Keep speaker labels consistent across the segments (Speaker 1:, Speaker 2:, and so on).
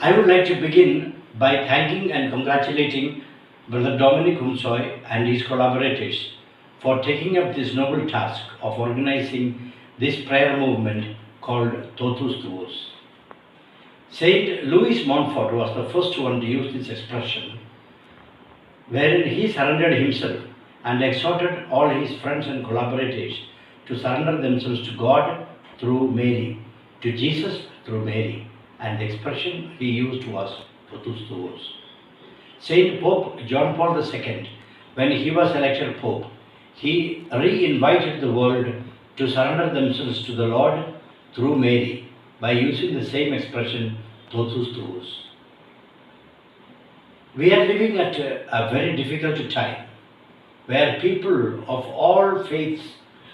Speaker 1: I would like to begin by thanking and congratulating Brother Dominic Humsoy and his collaborators for taking up this noble task of organizing this prayer movement called Totus Tuos. Saint Louis Montfort was the first one to use this expression, wherein he surrendered himself and exhorted all his friends and collaborators to surrender themselves to God through Mary, to Jesus through Mary, and the expression he used was totus tuos. Saint Pope John Paul II, when he was elected Pope, he re-invited the world to surrender themselves to the Lord through Mary by using the same expression totus tuos. We are living at a very difficult time where people of all faiths,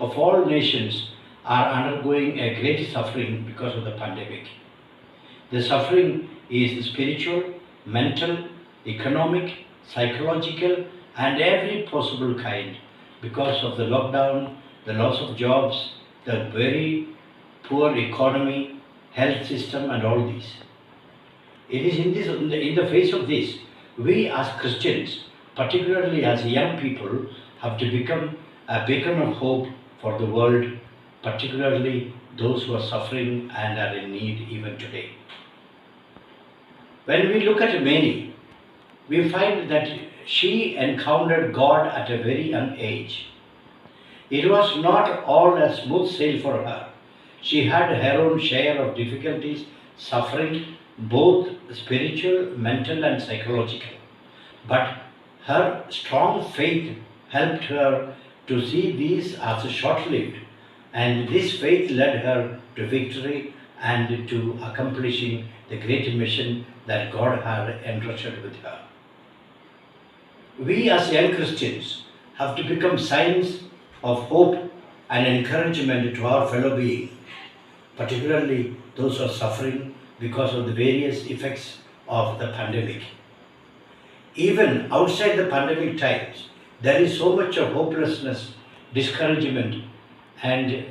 Speaker 1: of all nations, are undergoing a great suffering because of the pandemic. The suffering is spiritual, mental, economic, psychological, and every possible kind because of the lockdown, the loss of jobs, the very poor economy, health system, and all these. It is in the face of this, we as Christians, particularly as young people, have to become a beacon of hope for the world, particularly those who are suffering and are in need even today. When we look at Mary, we find that she encountered God at a very young age. It was not all a smooth sail for her. She had her own share of difficulties, suffering, both spiritual, mental, and psychological. But her strong faith helped her to see these as short-lived, and this faith led her to victory and to accomplishing the great mission that God had entrusted with her. We as young Christians have to become signs of hope and encouragement to our fellow beings, particularly those who are suffering because of the various effects of the pandemic. Even outside the pandemic times, there is so much of hopelessness, discouragement, and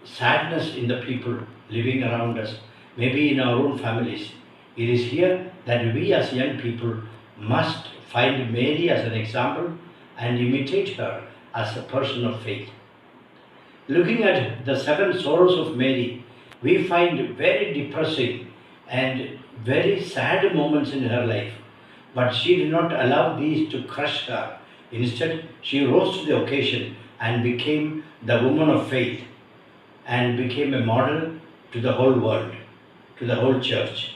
Speaker 1: sadness in the people living around us, maybe in our own families. It is here that we as young people must find Mary as an example and imitate her as a person of faith. Looking at the seven sorrows of Mary, we find very depressing and very sad moments in her life. But she did not allow these to crush her. Instead, she rose to the occasion and became the woman of faith and became a model to the whole world, to the whole church.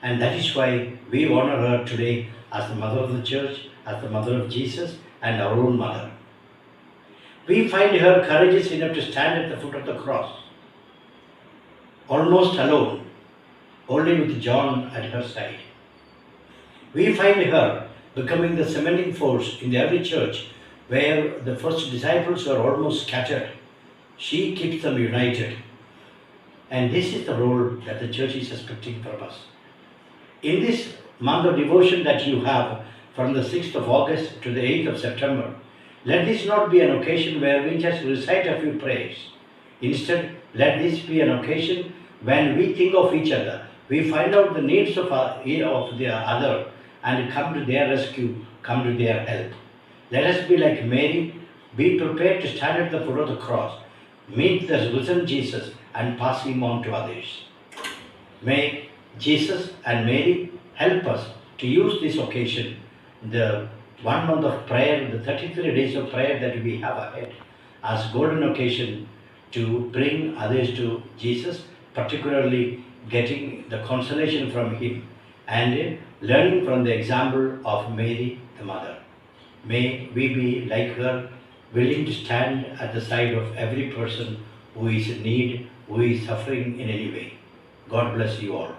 Speaker 1: And that is why we honor her today as the mother of the church, as the mother of Jesus, and our own mother. We find her courageous enough to stand at the foot of the cross, almost alone, only with John at her side. We find her becoming the cementing force in the early church where the first disciples were almost scattered. She keeps them united. And this is the role that the church is expecting from us. In this month of devotion that you have from the 6th of August to the 8th of September, let this not be an occasion where we just recite a few prayers. Instead, let this be an occasion when we think of each other. We find out the needs of the other and come to their rescue, come to their help. Let us be like Mary, be prepared to stand at the foot of the cross, meet the risen Jesus and pass him on to others. May Jesus and Mary help us to use this occasion, the 1 month of prayer, the 33 days of prayer that we have ahead, as golden occasion to bring others to Jesus, particularly getting the consolation from him and learning from the example of Mary the Mother. May we be like her, willing to stand at the side of every person who is in need, who is suffering in any way. God bless you all.